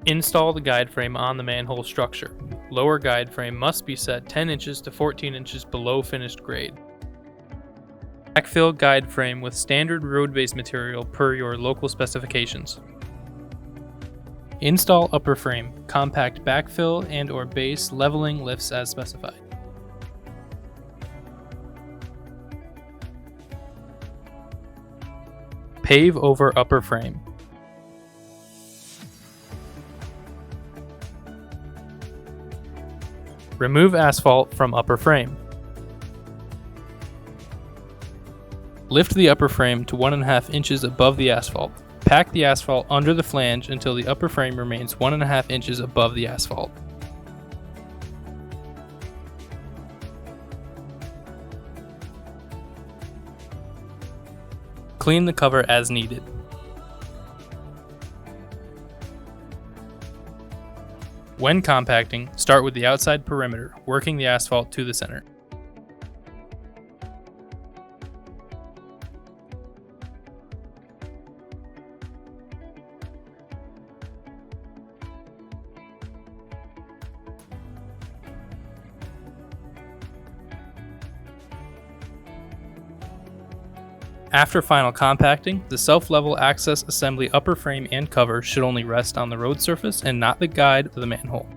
Install the guide frame on the manhole structure. Lower guide frame must be set 10 inches to 14 inches below finished grade. Backfill guide frame with standard road base material per your local specifications. Install upper frame, compact backfill and/or base leveling lifts as specified. Pave over upper frame. Remove asphalt from upper frame. Lift the upper frame to 1.5 inches above the asphalt. Pack the asphalt under the flange until the upper frame remains 1.5 inches above the asphalt. Clean the cover as needed. When compacting, start with the outside perimeter, working the asphalt to the center. After final compacting, the self-level access assembly upper frame and cover should only rest on the road surface and not the guide or the manhole.